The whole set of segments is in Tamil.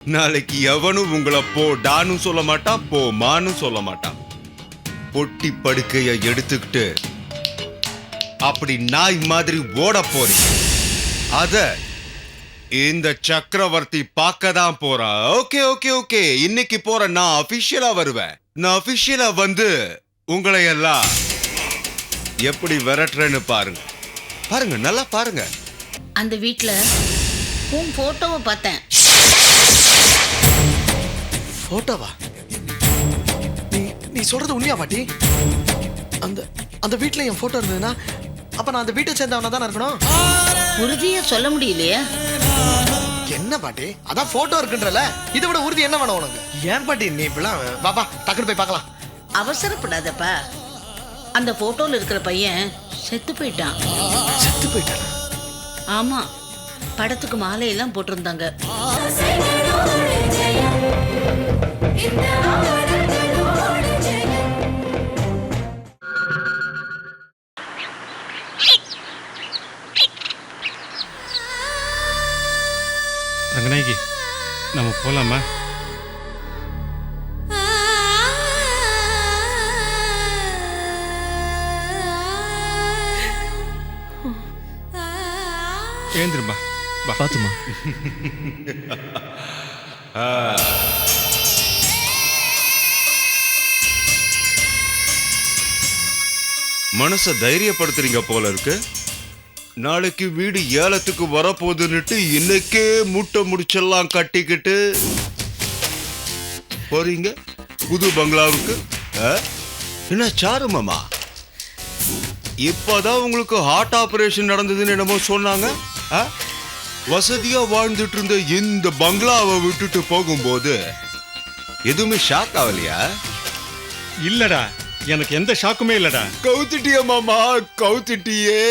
நாளைக்கு எவனும் உங்களை போடான்னு சொல்ல மாட்டான், போமான்னு சொல்ல மாட்டான். பொட்டி படுக்கைய எடுத்துக்கிட்டு அப்படி நாய் மாதிரி ஓட போறீங்க. அத இந்த சக்கரவர்த்தி பார்க்க தான் போறான். ஓகே ஓகே ஓகே, இன்னைக்கு போற நான் அபிஷியலா வருவேன். நான் அபிஷியலா வந்து உங்களை எல்லாம் எப்படி விரட்டுறேன்னு பாருங்க. பாருங்க, நல்லா பாருங்க. அந்த வீட்ல உன் போட்டோவை பார்த்தேன். போட்டோவா? நீ சொல்றது உண்மையா பாட்டி? அந்த அந்த வீட்ல என் போட்டோ இருந்ததுன்னா அப்ப நான் அந்த வீட்டை சேர்ந்தவனா தான் இருக்கணும். உறுதியா சொல்ல முடியலையே. என்ன பாட்டி, அதான் போட்டோ இருக்குன்றல, இதை விட உறுதி என்ன வேணும் உனக்கு? ஏன் பாட்டி நீ இப்பெல்லாம்? பாப்பா டக்குனு போய் பார்க்கலாம். அவசரப்படாதப்பா. அந்த போட்டோல இருக்கிற பையன் செத்து போயிட்டான். செத்து போயிட்டானா? ஆமா, படத்துக்கு மாலையெல்லாம் போட்டிருந்தாங்க. ரங்கநாயகி, நம்ம போலாமா? ஏந்திருமா, பாத்துமா. மனச தைரியப்படுத்துறீங்க போல இருக்கு. நாளைக்கு வீடு ஏலத்துக்கு வரப்போகுதுன்னுட்டு இன்னைக்கே மூட்டை முடிச்செல்லாம் கட்டிக்கிட்டு போறீங்க புது பங்களாவுக்கு. என்ன சாரு மாமா, இப்பதான் உங்களுக்கு ஹார்ட் ஆபரேஷன் நடந்ததுன்னு என்னமோ சொன்னாங்க. வசதியா வாழ்ந்துட்டு இருந்த இந்த பங்களாவை விட்டுட்டு போகும்போது எதுவுமே ஷாக் ஆகலையா? இல்லடா, எனக்கு எந்த ஷாக்குமே இல்லடா. கவுத்திட்டியே மாமா, கவுத்திட்டியே.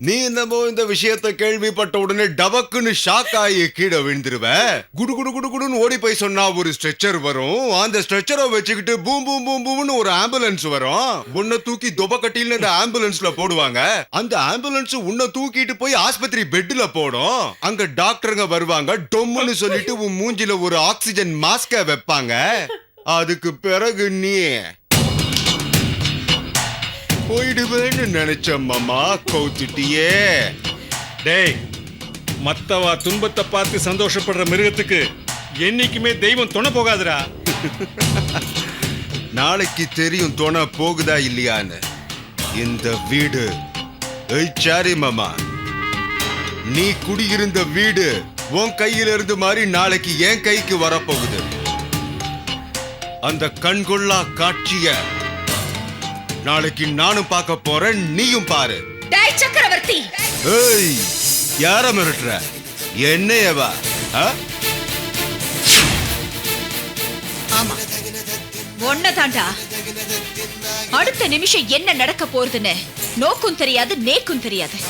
நீ என்னமோ இந்த விஷயத்தை கேள்விப்பட்ட உடனே டபக்குன்னு ஷாக் ஆகி கீழே விழுந்துருவ. குடு குடு குடு குடுன்னு ஓடி போய் சொன்னா ஒரு ஸ்ட்ரெச்சர் வரும். அந்த ஸ்ட்ரெச்சரை வச்சுக்கிட்டு பூம் பூம் பூம் பூம்னு ஒரு ஆம்புலன்ஸ் வரும். உன்னை தூக்கி தொபக்கட்டில இந்த ஆம்புலன்ஸ்ல போடுவாங்க. அந்த ஆம்புலன்ஸ் உன்னை தூக்கிட்டு போய் ஆஸ்பத்திரி பெட்ல போடும். அங்க டாக்டருங்க வருவாங்க. டொம்முன்னு சொல்லிட்டு உன் மூஞ்சில ஒரு ஆக்சிஜன் மாஸ்க வைப்பாங்க. அதுக்கு பிறகு நீ போயிடுவேன்னு நினைச்ச மாமா, கவுத்திட்டியே. டேய், மத்தவா துன்பத்தை பார்த்து சந்தோஷப்படுற மிருகத்துக்கு என்னைக்குமே தெய்வம் துணை போகாதுடா. நாளைக்கு தெரியும் துணை போகுதா இல்லையான்னு. இந்த வீடு சாரி மாமா, நீ குடியிருந்த வீடு உன் கையில இருந்து மாறி நாளைக்கு என் கைக்கு வரப்போகுது. அந்த கண்கொள்ளா காட்சிய நாளைக்கு நானும் பார்க்க போறேன், நீயும் பாரு. டேய் சக்கரவர்த்தி! ஏய், யார மிரட்டுற? என்னையவா? ஆமா, ஒன்னதாண்டா. அடுத்த நிமிஷம் என்ன நடக்க போறதுன்னு நோக்கும் தெரியாது, நேக்கும் தெரியாது.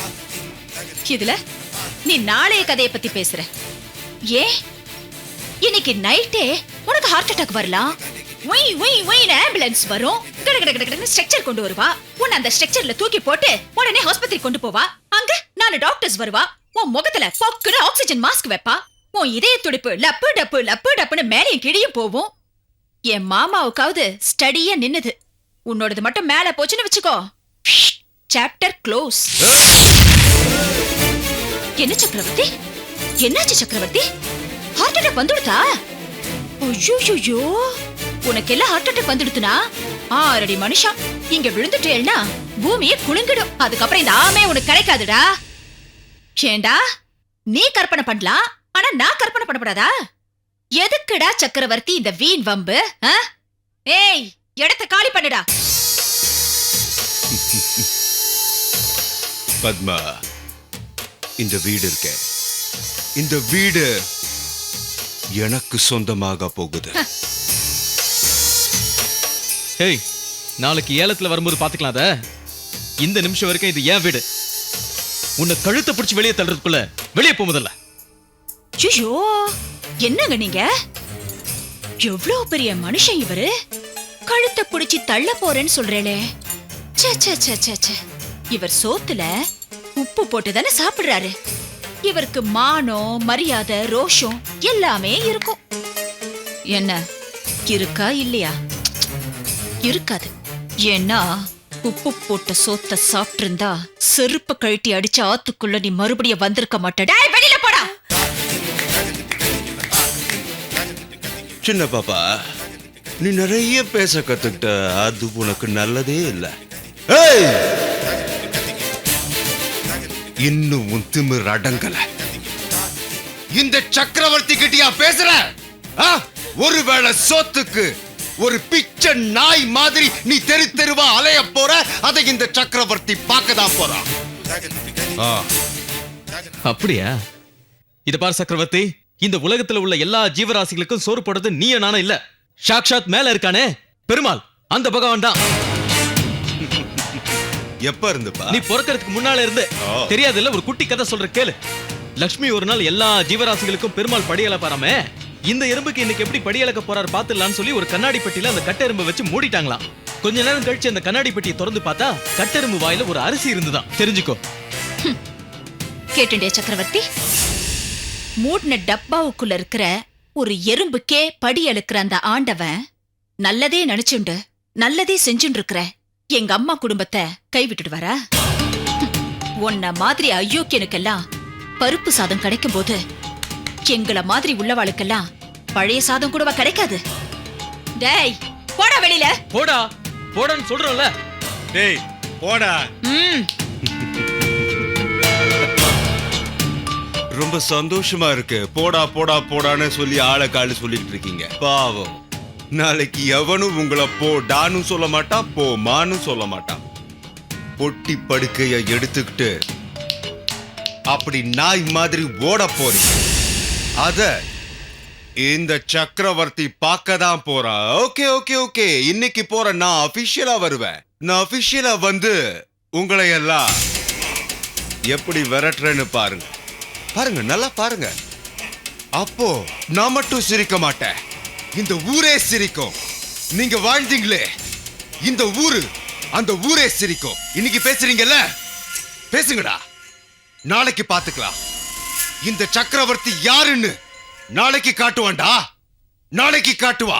இதுல நீ நாளைய கதையை பத்தி பேசுற. ஏன் இன்னைக்கு நைட்டே உனக்கு ஹார்ட் அட்டாக் வரலாம். ஆம்புலன்ஸ் வரும், ஸ்ட்ரக்சர் கொண்டு வருவா. உன்னை அந்த ஸ்ட்ரக்சர்ல தூக்கி போட்டு உடனே ஹாஸ்பத்திரி கொண்டு போவா. அங்க 4 டாக்டர்ஸ் வருவா. உன் முகத்துல பொக்குன்னு ஆக்சிஜன் மாஸ்க் வைப்பா. உன் இதய துடிப்பு லப்பு டப்பு லப்பு டப்புன்னு மேலையும் கிழியும் போவும். என் மாமாவுக்காவது ஸ்டடியா நின்னுது. உன்னோடது மட்டும் மேல போச்சுன்னு வச்சுக்கோ, சாப்டர் க்ளோஸ். என்ன சக்கரவர்த்தி, என்னாச்சு சக்கரவர்த்தி? ஹார்ட் அட்டாக் வந்துடுதா? ஐயோ, உனக்கு எல்லாம் ஹார்ட் அட்டாக் வந்துடுதுனா 6 அடி மனுஷன் இங்க விழுந்துட்டேன்னா பூமியே குலுங்கிடும். அதுக்கப்புறம் இந்த ஆமே உனக்கு கிடைக்காதுடா. ஏண்டா, நீ கற்பனை பண்ணலாம், ஆனா நான் கற்பனை பண்ணப்படாதா? எதுக்குடா சக்கரவர்த்தி இந்த வீண் வம்பு? ஏய், இடத்தை காலி பண்ணுடா. பத்மா, இந்த வீடு இருக்க, இந்த வீடு எனக்கு சொந்தமாக போகுது. ஹேய், நாளைக்கு ஏலத்துல வரும்போது பாத்துக்கலாம். அத இந்த நிமிஷம் வரைக்கும் இது ஏன் வீடு. உன்னை கழுத்தை பிடிச்சி வெளியே தள்ளுறதுக்குள்ள வெளியே போ முதல்ல. ஐயோ, என்னங்க நீங்க? எவ்வளவு பெரிய மனுஷன் இவரு. கழுத்தை பிடிச்சி தள்ள போறேன்னு சொல்றேளே. இவர் சோத்துல உப்பு போட்டு தானே சாப்பிடுறாரு. இவருக்கு மானம் மரியாதை ரோஷம் எல்லாமே இருக்கும். என்ன இருக்கா இல்லையா? இருக்காது. ஏன்னா உப்பு போட்ட சோத்த சாப்பிட்டு இருந்தா செருப்பு கழட்டி அடிச்ச ஆத்துக்குள்ள நீ மறுபடியும் வந்திருக்க மாட்ட. டேய், வெளியில போடா. சின்ன பாப்பா, நீ நிறைய பேச கத்துக்கிட்ட, அது உனக்கு நல்லதே இல்ல. ஏய், இன்னும் உன் திமிர் அடங்கல. இந்த சக்கரவர்த்தி கிட்டயா பேசுற? ஒருவேளை சோத்துக்கு ஒரு பிச்சை நாய் மாதிரி நீ தெரு தெருவா அலைய போற, அதை இந்த சக்கரவர்த்தி பார்க்கதான் போறான். அப்படியா? இத பார் சக்கரவர்த்தி, இந்த உலகத்துல உள்ள எல்லா ஜீவராசிகளுக்கும் சோறு போடுறது நீய நானும் இல்ல, சாக்ஷாத் மேல இருக்கானே பெருமாள், அந்த பகவான் தான். எப்ப இருந்துப்பா? நீ பிறக்கிறதுக்கு முன்னால இருந்து. தெரியாதுல்ல? ஒரு குட்டி கதை சொல்ற கேளு. லக்ஷ்மி ஒரு நாள் எல்லா ஜீவராசிகளுக்கும் பெருமாள் படியல பாராம, இந்த எறும்புக்கு இன்னைக்கு எப்படி படியலக்க போறாரு பாத்துலான்னு சொல்லி ஒரு கண்ணாடி பெட்டியில அந்த கட்டெரும்பை வச்சு மூடிட்டாங்களாம். கொஞ்ச நேரம் கழிச்சு அந்த கண்ணாடி பெட்டியை திறந்து பார்த்தா கட்டெரும்பு வாயில ஒரு அரிசி இருந்துதான். தெரிஞ்சுக்கோ. கேட்டுண்டே சக்கரவர்த்தி, மூடின டப்பாவுக்குள்ள இருக்கிற ஒரு எறும்புக்கே படி அழுக்கிற அந்த ஆண்டவன் நல்லதே நினைச்சுண்டு நல்லதே செஞ்சுட்டு இருக்கிற எங்க அம்மா குடும்பத்தை கைவிட்டுட்டு வர? உன்ன மாதிரி அயோக்கியனுக்கெல்லாம் பருப்பு சாதம் கிடைக்கும் போது எங்களை மாதிரி உள்ளவாளுக்கெல்லாம் பழைய சாதம் கூடவா கிடைக்காது? டேய், போடா வெளியில. போடா போடான்னு சொல்றோம்ல. டேய் போடா. ரொம்ப சந்தோஷமா இருக்கு. போடா போடா போடான்னு சொல்லி ஆளை காலு சொல்லிட்டு இருக்கீங்க. பாவம், நாளைக்கு எவனும் உங்களை போடான்னு சொல்ல மாட்டான், போமான்னு சொல்ல மாட்டான். பொட்டி படுக்கைய எடுத்துக்கிட்டு அப்படி நாய் மாதிரி ஓட போறீங்க. அத இந்த சக்கரவர்த்தி பார்க்க தான் போறான். ஓகே ஓகே ஓகே, இன்னைக்கு போற நான் அபிஷியலா வருவேன். நான் அபிஷியலா வந்து உங்களை எல்லாம் எப்படி விரட்டுறேன்னு பாருங்க. பாருங்க, நல்லா பாருங்க. அப்போ நான் மட்டும் சிரிக்க மாட்டேன், இந்த ஊரே சிரிக்கும். நீங்க வாழ்ந்தீங்களே இந்த ஊரு, அந்த ஊரே சிரிக்கும். இன்னைக்கு பேசுறீங்கல்ல, பேசுங்கடா. நாளைக்கு பாத்துக்கலாம். இந்த சக்கரவர்த்தி யாருன்னு நாளைக்கு காட்டுவான்டா, நாளைக்கு காட்டுவா.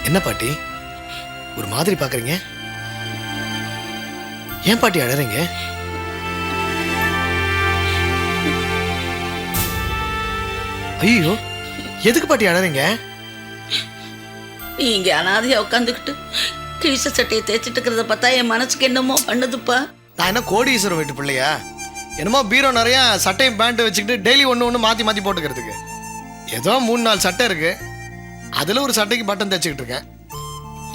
என்ன பாட்டி ஒரு மாதிரி பாக்குறீங்க? ஏன் பாட்டி அழறீங்க? ஐயோ, எதுக்கு பாட்டி அழறீங்க? நீ இங்க அனாதையா உட்காந்துக்கிட்டு கிழிச சட்டையை தேய்ச்சிட்டு இருக்கிறத பார்த்தா என் மனசுக்கு என்னமோ பண்ணுதுப்பா. நான் என்ன கோடீஸ்வரர் வீட்டு பிள்ளையா? என்னமோ பீரோ நிறைய சட்டையும் பேண்ட் வச்சுக்கிட்டு டெய்லி ஒன்று மாற்றி மாற்றி போட்டுக்கிறதுக்கு. ஏதோ 3-4 சட்டை இருக்கு, அதில் ஒரு சட்டைக்கு பட்டன் தைச்சிக்கிட்டு இருக்கேன்.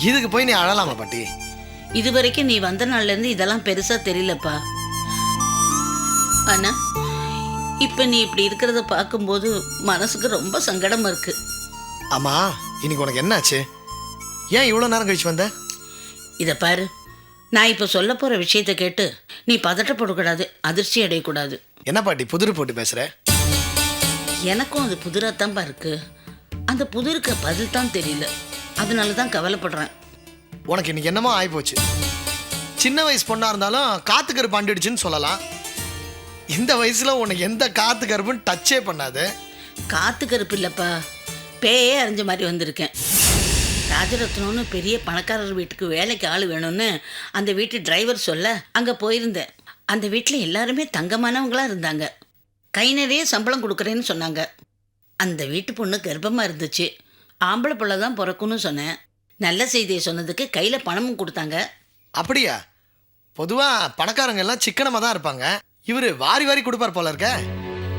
இதுக்கு போய் நீ அழலாமா பாட்டி? இது வரைக்கும் நீ வந்த நாள்ல இருந்து இதெல்லாம் பெருசா தெரியலப்பா. ஆனா இப்ப நீ இப்படி இருக்கிறத பார்க்கும்போது மனசுக்கு ரொம்ப சங்கடமா இருக்கு. ஆமா, இன்னைக்கு உனக்கு என்னாச்சு? ஏன் இவ்வளோ நேரம் கழிச்சு வந்த? இதை பாரு, நான் இப்போ சொல்ல போற விஷயத்தை கேட்டு நீ பதட்டப்படக்கூடாது, அதிர்ச்சி அடையக்கூடாது. என்ன பாட்டி புதிர் போட்டு பேசுற? எனக்கும் அது புதிராத்தான்பா இருக்கு. அந்த புதிருக்கு பதில் தான் தெரியல, அதனால தான் கவலைப்படுறேன். உனக்கு இன்னைக்கு என்னமோ ஆயிப்போச்சு. சின்ன வயசு பொண்ணா இருந்தாலும் காத்து கருப்பு அண்டிடுச்சுன்னு சொல்லலாம். இந்த வயசுல உனக்கு எந்த காத்து கருப்புன்னு டச்சே பண்ணாது. காத்து கருப்பு இல்லப்பா, பேயே அறிஞ்ச மாதிரி வந்திருக்கேன். ராஜரத்னம்னு பெரிய பணக்காரர் வீட்டுக்கு வேலைக்கு ஆள் வேணும்னு அந்த வீட்டு டிரைவர் சொல்ல அங்கே போயிருந்தேன். அந்த வீட்டில் எல்லாருமே தங்கமானவங்களா இருந்தாங்க. கை நிறைய சம்பளம் கொடுக்குறேன்னு சொன்னாங்க. அந்த வீட்டு பொண்ணு கர்ப்பமாக இருந்துச்சு. ஆம்பளை பிள்ளை தான் பிறக்கும்னு சொன்னேன். நல்ல செய்தியை சொன்னதுக்கு கையில் பணமும் கொடுத்தாங்க. அப்படியா? பொதுவா பணக்காரங்க எல்லாம் சிக்கனமா தான் இருப்பாங்க. இவரு வாரி வாரி கொடுப்பார் போல இருக்க.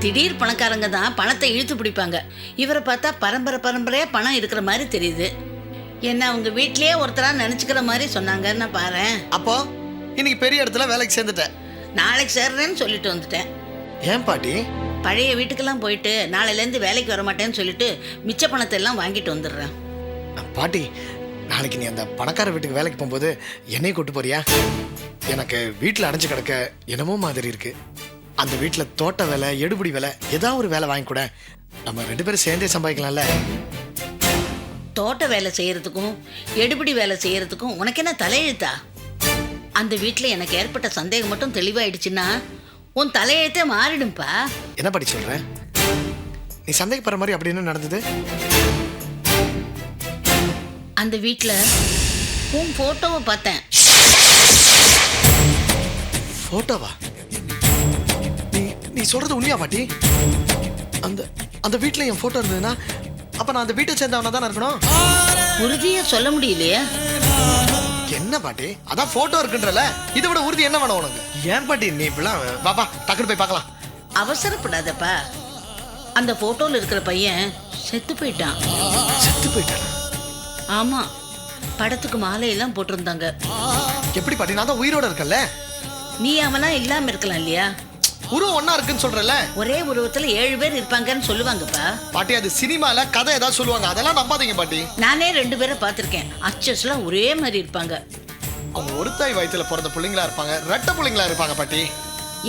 திடீர் பணக்காரங்க தான் பணத்தை இழுத்து பிடிப்பாங்க. இவரை பார்த்தா பரம்பரையா பணம் இருக்கிற மாதிரி தெரியுது. என்ன அவங்க வீட்லயே ஒருத்தரா நினைச்சுக்கிற மாதிரி சொன்னாங்கன்னு பாரேன். அப்போ இன்னைக்கு பெரிய இடத்துல வேலைக்கு சேர்ந்துட்டேன். நாளைக்கு சேர்றேன்னு சொல்லிட்டு வந்துட்டேன். ஏன் பாட்டி? பழைய வீட்டுக்கெல்லாம் போயிட்டு நாளையிலேருந்து வேலைக்கு வர மாட்டேன்னு சொல்லிட்டு மிச்ச பணத்தை எல்லாம் வாங்கிட்டு வந்துடுறேன். பாட்டி, நாளைக்கு நீ அந்த பணக்கார வீட்டுக்கு வேலைக்கு போகும்போது என்னையும் கூட்டு போறியா? எனக்கு வீட்டில் அடைஞ்சு கிடக்க என்னமோ மாதிரி இருக்கு. அந்த வீட்டில் தோட்ட வேலை, எடுபடி வேலை, ஏதாவது ஒரு வேலை வாங்கி கூட. நம்ம 2 பேரும் சேர்ந்தே சம்பாதிக்கலாம்ல. தோட்ட வேலை செய்யறதுக்கும் எடுபிடி வேலை செய்யறதுக்கும் உனக்கு என்ன தலையெழுத்தா? அந்த வீட்டில் எனக்கு ஏற்பட்ட சந்தேகம் மட்டும் தெளிவாயிடுச்சுன்னா உன் தலையெழுத்தே மாறிடும்பா. என்ன பாட்டி சொல்ற? நீ சந்தேகப்படுற மாதிரி அப்படி என்ன நடந்தது? அந்த வீட்டில் உன் போட்டோவை பார்த்தேன். போட்டோவா? நீ சொல்றது உண்மையா பாட்டி? அந்த அந்த வீட்டில் என் போட்டோ இருந்ததுன்னா அப்ப நான் அந்த வீட்டை சேர்ந்தவனா தான் இருக்கணும். உறுதியா சொல்ல முடியலையே. என்ன பாட்டி, அதான் போட்டோ இருக்குன்றல, இதை விட உறுதி என்ன வேணும் உனக்கு? ஏன் பாட்டி நீ இப்பெல்லாம்? பாப்பா டக்குனு போய் பார்க்கலாம். அவசரப்படாதப்பா. அந்த போட்டோல இருக்கிற பையன் செத்து போயிட்டான். செத்து போயிட்டானா? ஆமா, படத்துக்கு மாலையெல்லாம் போட்டிருந்தாங்க. எப்படி பாட்டி? நான் தான் உயிரோட இருக்கேன்ல. நீ அவனா இல்லாம இருக்கலாம் இல்லையா? உருவம் ஒன்னா இருக்குன்னு சொல்றல. ஒரே உருவத்துல 7 பேர் இருப்பாங்கன்னு சொல்லுவாங்கப்பா. பாட்டி அது சினிமால கதை ஏதாவது சொல்லுவாங்க, அதெல்லாம் நம்பாதீங்க பாட்டி. நானே 2 பேரை பார்த்திருக்கேன். அச்சஸ்லாம் ஒரே மாதிரி இருப்பாங்க. அவங்க ஒரு தாய் வயித்துல பிறந்த பிள்ளைங்களா இருப்பாங்க, ரெட்டை பிள்ளைங்களா இருப்பாங்க பாட்டி.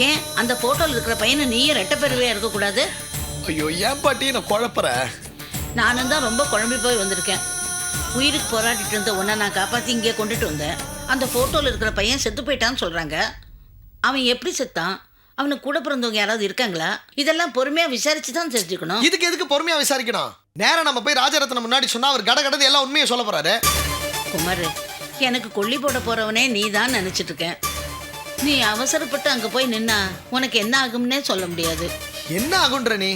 ஏன் அந்த போட்டோல இருக்கிற பையனை நீயே ரெட்டை பேருவே இருக்க கூடாது? ஐயோ ஏன் பாட்டி நான் குழப்பற? நானும் தான் ரொம்ப குழம்பி போய் வந்திருக்கேன். உயிருக்கு போராடிட்டு இருந்த உன்னை நான் காப்பாத்தி இங்கே கொண்டுட்டு வந்தேன். அந்த போட்டோல இருக்கிற பையன் செத்து போயிட்டான்னு சொல்றாங்க. அவன் எப்படி செத்தான்? அவனுக்கு கூட பிறந்தவங்க யாராவது இருக்காங்களா? இதெல்லாம் பொறுமையா விசாரிச்சு தான் தெரிஞ்சுக்கணும். இதுக்கு எதுக்கு பொறுமையா விசாரிக்கணும்? நேரம் நம்ம போய் ராஜரத்னம் முன்னாடி சொன்னா அவர் கடகடது எல்லாம் உண்மையை சொல்ல போறாரு. குமார், எனக்கு கொல்லி போட போறவனே நீ தான் நினைச்சிட்டு இருக்கேன். நீ அவசரப்பட்டு அங்க போய் நின்னா உனக்கு என்ன ஆகும்னே சொல்ல முடியாது. என்ன ஆகுன்ற நீ?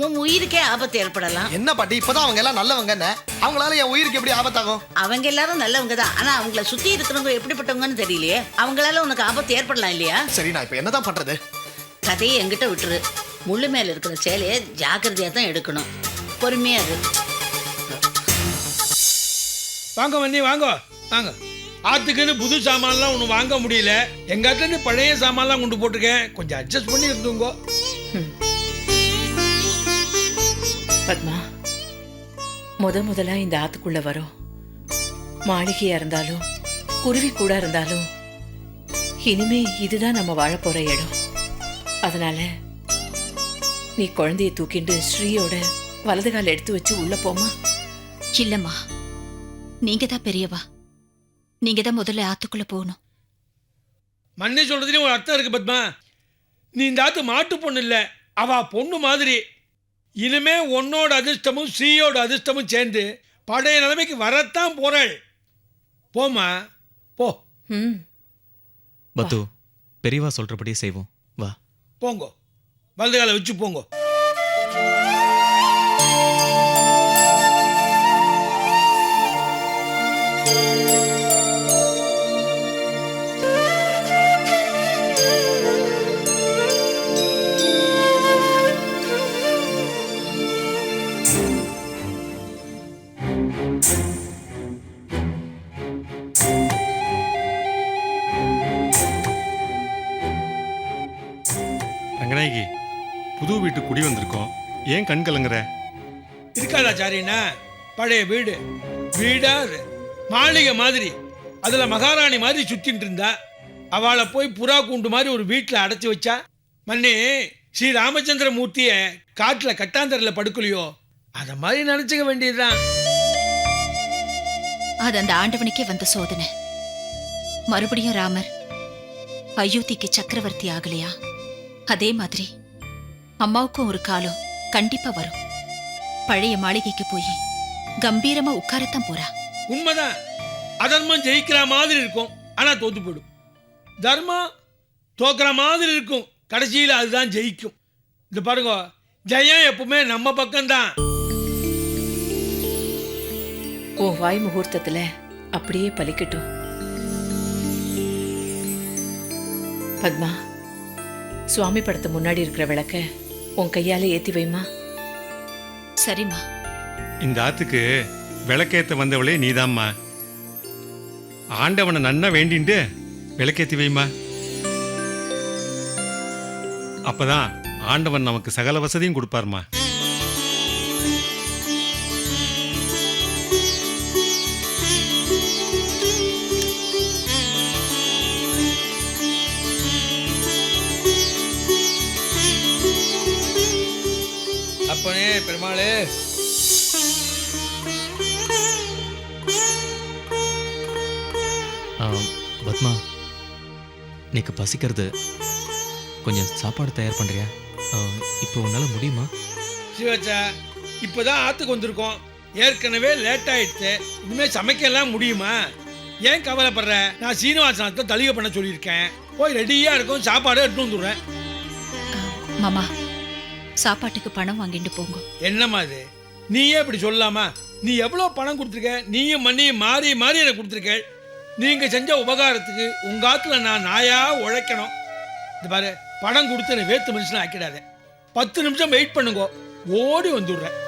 உன் உயிருக்கே ஆபத்து ஏற்படலாம். என்ன பாட்டி, இப்பதான் அவங்க எல்லாம் நல்லவங்க, அவங்களால என் உயிருக்கு எப்படி ஆபத்தாகும்? அவங்க எல்லாரும் நல்லவங்க தான். ஆனா அவங்கள சுத்தி இருக்கிறவங்க எப்படிப்பட்டவங்கன்னு தெரியலையே. அவங்களால உனக்கு ஆபத்து ஏற்படலாம் இல்லையா? சரி, நான் இப்ப என்னதான் பண்றது? கதையை என்கிட்ட விட்டுரு. முள்ளு மேல இருக்கிற சேலையை ஜாக்கிரதையா தான் எடுக்கணும். பொறுமையா இரு. வாங்க வந்தி, வாங்க வாங்க. ஆத்துக்குன்னு புது சாமான்லாம் ஒன்று வாங்க முடியல. எங்காட்டிலேருந்து பழைய சாமான்லாம் கொண்டு போட்டிருக்கேன். கொஞ்சம் அட்ஜஸ்ட் பண்ணி இருந்துங்க. பத்மா, முதலா இந்த ஆத்துக்குள்ள வரோம். மாளிகையா இருந்தாலும் குருவி கூட இருந்தாலும் இனிமே இதுதான் நம்ம வாழ போற இடம். அதனால நீ குழந்தைய தூக்கிண்டு ஸ்ரீயோட வலது கால எடுத்து வச்சு உள்ள போமா. இல்லம்மா, நீங்க தான் பெரியவா. நீங்க தான் முதல்ல ஆத்துக்குள்ள போகணும். மண்ணை சொல்றதுலேயும் ஒரு அர்த்தம் இருக்கு பத்மா. நீ இந்த ஆத்து மாட்டு பொண்ணு இல்லை, அவ பொண்ணு மாதிரி. இனிமே உன்னோட அதிர்ஷ்டமும் ஸ்ரீயோட அதிர்ஷ்டமும் சேர்ந்து பழைய நிலைமைக்கு வரத்தான் போறாள். போமா போ. பத்து, பெரியவா சொல்றபடியே செய்வோம். வா போங்க, வலது காலை வச்சு போங்க. ரங்கநாயகி, புது வீட்டுக்கு குடி வந்திருக்கோம். ஏன் கண் கலங்குற? இருக்காதா சாரினா? பழைய வீடு வீடா அது, மாளிகை மாதிரி. அதுல மகாராணி மாதிரி சுத்திட்டு இருந்தா. அவளை போய் புறா கூண்டு மாதிரி ஒரு வீட்டில் அடைச்சி வச்சா. மன்னி, ஸ்ரீ ராமச்சந்திர மூர்த்திய காட்டுல கட்டாந்தரில படுக்கலையோ, அத மாதிரி நினைச்சுக்க வேண்டியதுதான். அது அந்த ஆண்டவனுக்கே வந்த சோதனை. மறுபடியும் ராமர் அயோத்திக்கு சக்கரவர்த்தி ஆகலையா? அதே மாதிரி அம்மாவுக்கும் ஒரு காலம் கண்டிப்பா வரும். பழைய மாளிகைக்கு போய் கம்பீரமா உட்காரத்தான் போறா. உண்மைதான். அதர்மம் ஜெயிக்கிற மாதிரி இருக்கும், ஆனா தோத்து போயிடும். தர்மம் தோக்குற மாதிரி இருக்கும், கடைசியில் அதுதான் ஜெயிக்கும். இது பாருங்க, ஜெயம் எப்பவுமே நம்ம பக்கம்தான். உன் வாய் முகூர்த்தத்துல அப்படியே பலிக்கட்டும். பத்மா, சுவாமி படத்து முன்னாடி இருக்கிற விளக்க உன் கையால ஏத்தி வைமா. சரிம்மா. இந்த ஆத்துக்கு விளக்கேத்த வந்தவளே நீதாம்மா. ஆண்டவனை நன்னா வேண்டிண்டு விளக்கேத்தி வைமா. அப்பதான் ஆண்டவன் நமக்கு சகல வசதியும் கொடுப்பாருமா. அப்பனே பெருமாளே, பத்மா, நீக்கு பசிக்கிறது, கொஞ்சம் சாப்பாடு தயார் பண்றியா? இப்போ உன்னால முடியுமா? சிவச்சா இப்பதான் ஆத்துக்கு வந்திருக்கோம். ஏற்கனவே லேட் ஆயிடுச்சு. இனிமே சமைக்கலாம் முடியுமா? ஏன் கவலைப்படுற? நான் சீனிவாசனத்தை தளிகை பண்ண சொல்லியிருக்கேன். போய் ரெடியா இருக்கும், சாப்பாடு எடுத்து வந்துடுறேன். மாமா, சாப்பாட்டுக்கு பணம் வாங்கிட்டு போங்க. என்னம்மா இது? நீயே இப்படி சொல்லலாமா? நீ எவ்வளவு பணம் கொடுத்துருக்க? நீயும் மண்ணியும் மாறி மாறி எனக்கு கொடுத்துருக்க. நீங்க செஞ்ச உபகாரத்துக்கு உங்க ஆத்துல நான் நாயா உழைக்கணும். இது பாரு, பணம் கொடுத்து என்னை வேத்து மனுஷன் ஆக்கிடாத. 10 நிமிஷம் வெயிட் பண்ணுங்க, ஓடி வந்துடுறேன்.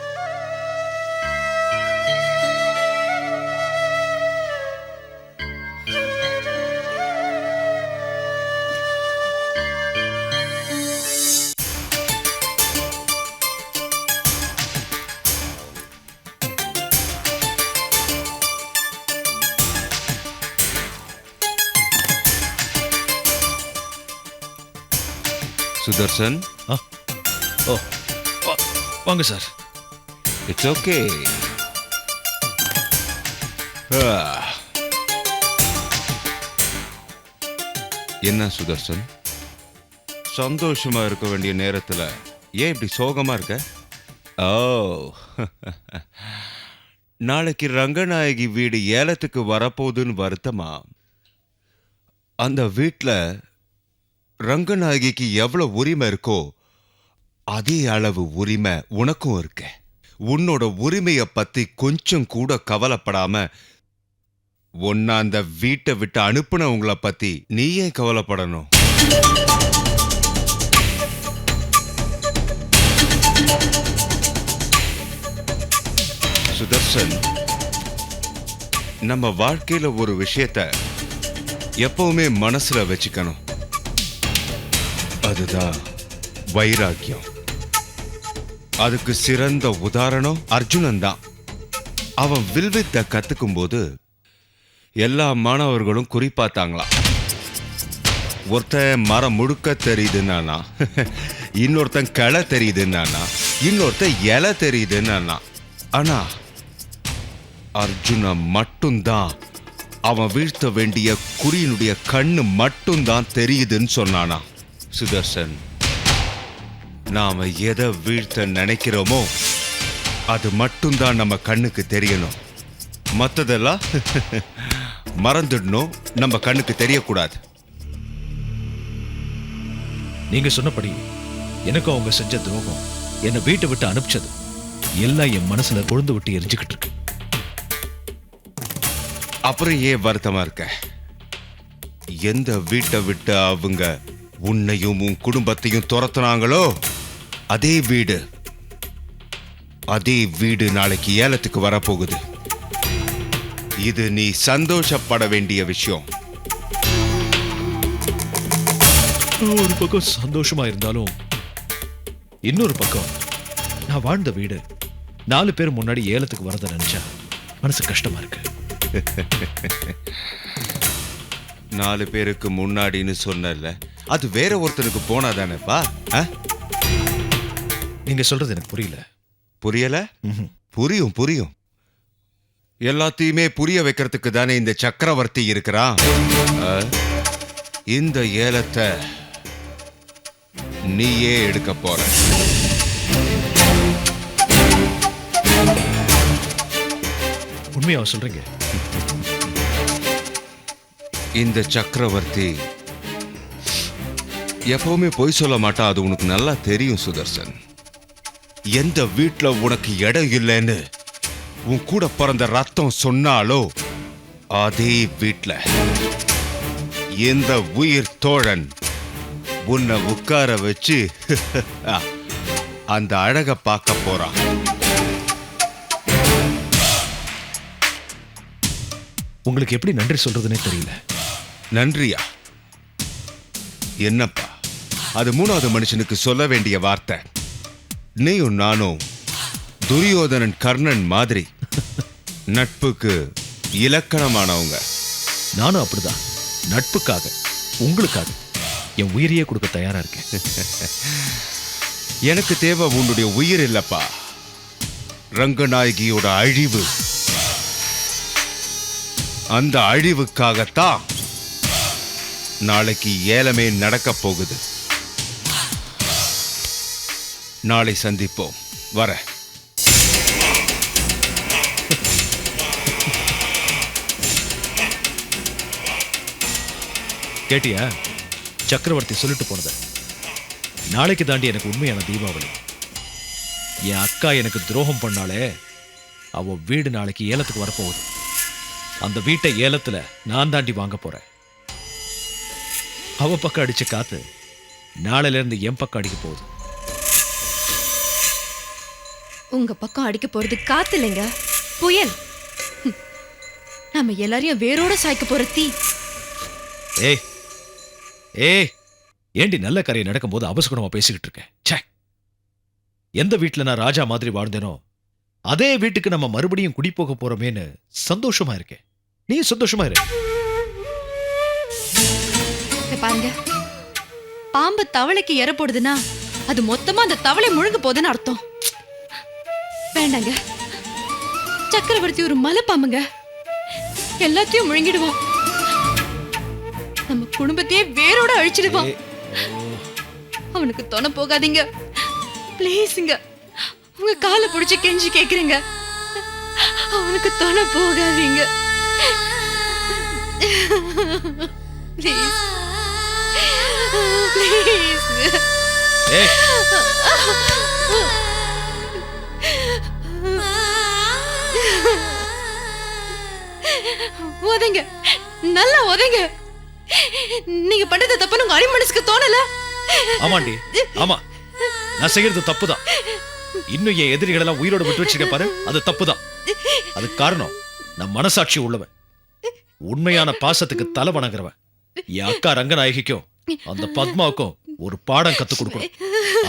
சுதர்சன், ஓ, வாங்க சார். It's okay. என்ன சுதர்சன், சந்தோஷமா இருக்க வேண்டிய நேரத்துல ஏன் இப்படி சோகமா இருக்க? ஓ, நாளைக்கு ரங்கநாயகி வீடு ஏலத்துக்கு வரப்போகுதுன்னு வருத்தமா? அந்த வீட்ல ரங்கநாயகிக்கு எவ்வளவு உரிமை இருக்கோ அதே அளவு உரிமை உனக்கும் இருக்கு. உன்னோட உரிமைய பத்தி கொஞ்சம் கூட கவலைப்படாம உன்னை அந்த வீட்டை விட்டு அனுப்புனவங்கள பத்தி நீ ஏன் கவலைப்படணும்? சுதர்சன், நம்ம வாழ்க்கையில ஒரு விஷயத்த எப்பவுமே மனசுல வச்சுக்கணும். அதுதான் வைராக்கியம். அதுக்கு சிறந்த உதாரணம் அர்ஜுனன் தான். அவன் வில்வித்தை கத்துக்கும் போது எல்லா மாணவர்களும் குறிப்பாத்தாங்களாம். ஒருத்தன் மரம் முழுக்க தெரியுதுன்னா, இன்னொருத்தன் கிளை தெரியுதுன்னா, இன்னொருத்தன் இலை தெரியுதுன்னா, ஆனா அர்ஜுனன் மட்டும்தான் அவன் வீழ்த்த வேண்டிய குறியினுடைய கண்ணு மட்டும்தான் தெரியுதுன்னு சொன்னானா. சுதர்சன், நாம எதை வீழ்த்த நினைக்கிறோமோ அது மட்டும்தான் நம்ம கண்ணுக்கு தெரியணும். மற்றதெல்லாம் மறந்துடணும், நம்ம கண்ணுக்கு தெரியக்கூடாது. நீங்க சொன்னபடி எனக்கும் அவங்க செஞ்ச துரோகம், என்னை வீட்டை விட்டு அனுப்பிச்சது எல்லாம் என் மனசுல கொழுந்து விட்டு எரிஞ்சுக்கிட்டு இருக்கு. அப்புறம் ஏன் வருத்தமா இருக்க? எந்த வீட்டை விட்டு அவங்க உன்னையும் உன் குடும்பத்தையும் துரத்துனாங்களோ அதே வீடு நாளைக்கு ஏலத்துக்கு வரப்போகுது. இது நீ சந்தோஷப்பட வேண்டிய விஷயம். ஒரு பக்கம் சந்தோஷமா இருந்தாலும் இன்னொரு பக்கம் நான் வாழ்ந்த வீடு 4 பேர் முன்னாடி ஏலத்துக்கு வரத நினைச்சா மனசு கஷ்டமா இருக்கு. 4 பேருக்கு முன்னாடின்னு சொன்னல, அது வேற ஒருத்தனுக்கு போனாதானேப்பா? நீங்க சொல்றது எனக்கு புரியல. புரியல? புரியும். எல்லாத்தையுமே புரிய வைக்கிறதுக்கு தானே இந்த சக்கரவர்த்தி இருக்கிறான். இந்த ஏலத்தை நீயே எடுக்க போற. உண்மையா சொல்றீங்க? இந்த சக்கரவர்த்தி எப்பவுமே பொய் சொல்ல மாட்டான், அது உனக்கு நல்லா தெரியும் சுதர்சன். எந்த வீட்டுல உனக்கு இடம் இல்லைன்னு உன் கூட பிறந்த ரத்தம் சொன்னாலோ அதே வீட்டுல எந்த உயிர் தோழன் உன்னை உட்கார வச்சு அந்த அழக பார்க்க போறான். உங்களுக்கு எப்படி நன்றி சொல்றதுன்னே தெரியல. நன்றியா? என்னப்பா அது 3வது மனுஷனுக்கு சொல்ல வேண்டிய வார்த்தை. நீயும் நானும் துரியோதனன் கர்ணன் மாதிரி நட்புக்கு இலக்கணமானவங்க. நானும் அப்படிதான். நட்புக்காக, உங்களுக்காக என் உயிரையே கொடுக்க தயாரா இருக்கேன். எனக்கு தேவை உன்னுடைய உயிர் இல்லப்பா, ரங்கநாயகியோட அழிவு. அந்த அழிவுக்காகத்தான் நாளைக்கு ஏலமே நடக்க போகுது. நாளை சந்திப்போம். வர. கேட்டியா சக்கரவர்த்தி சொல்லிட்டு போனத? நாளைக்கு தாண்டி எனக்கு உண்மையான தீபாவளி. என் அக்கா எனக்கு துரோகம் பண்ணாலே, அவ வீடு நாளைக்கு ஏலத்துக்கு வரப்போகுது. அந்த வீட்டை ஏலத்துல நான் தாண்டி வாங்க போறேன். அவ பக்கம் அடிச்ச காத்து நாளையில இருந்து என் பக்கம் அடிக்க போகுது. உங்க பக்கம் அடிக்க போறது காத்து இல்லைங்க, புயல். நம்ம எல்லாரையும் வேரோட சாய்க்க போற தீ. ஏய் ஏய், ஏண்டி நல்ல கரையை நடக்கும்போது அபசகுணமா பேசிக்கிட்டு இருக்கேன்? ச்சே! எந்த வீட்டுல நான் ராஜா மாதிரி வாழ்ந்தேனோ அதே வீட்டுக்கு நம்ம மறுபடியும் குடி போக போறோமேன்னு சந்தோஷமா இருக்கேன். நீ சந்தோஷமா இரு. பாருங்க, பாம்பு தவளைக்கு எற போடுதுன்னா அது மொத்தமா அந்த தவளை முழுங்க போகுதுன்னு அர்த்தம். வேண்டாங்க, சக்கரவர்த்தி ஒரு மலை பாம்புங்க, எல்லாத்தையும் முழுங்கிடுவோம். நம்ம குடும்பத்தையே வேரோட அழிச்சிடுவான். அவனுக்கு தொண போகாதீங்க பிளீஸ்ங்க. உங்க காலை பிடிச்சு கெஞ்சி கேக்குறீங்க, அவனுக்கு தொண போகாதீங்க ப்ளீஸ் ப்ளீஸ். உதைங்க, நல்லா உதைங்க. நீங்க பண்றது தப்புன்னு உங்க அடி மனசுக்கு தோணல? ஆமாண்டி, ஆமா, நான் செய்யறது தப்புதான். இன்னும் என் எதிரிகள் எல்லாம் உயிரோட விட்டு வச்சிருக்க பாரு, அது தப்புதான். அதுக்கு காரணம் நான் மனசாட்சி உள்ளவன், உண்மையான பாசத்துக்கு தலை வணங்குறவன். என் அக்கா ரங்கநாயகிக்கும் அந்த பத்மாவுக்கும் ஒரு பாடம் கத்து கொடுக்கணும்.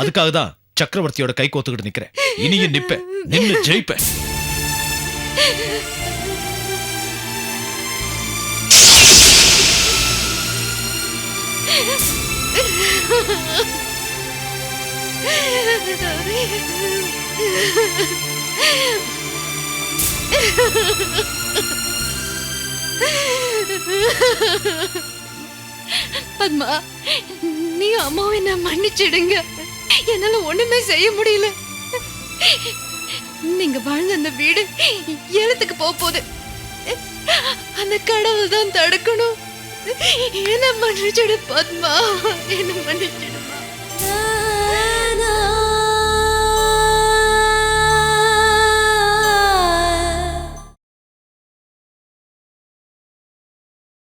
அதுக்காக தான் சக்கரவர்த்தியோட கை கோத்துக்கிட்டு நிக்கிறேன். இனியும் நிப்பேன், நின்னு ஜெயிப்பேன். பத்மா, நீ அம்மாவை என்ன மன்னிச்சிடுங்க. என்னால ஒண்ணுமே செய்ய முடியல. நீங்க வாழ்ந்த அந்த வீடு ஏலத்துக்கு போகுது. அந்த கடவுள் தான் தடுக்கணும். என்ன மன்னிச்சிடு பத்மா, என்ன மன்னிச்சிடு.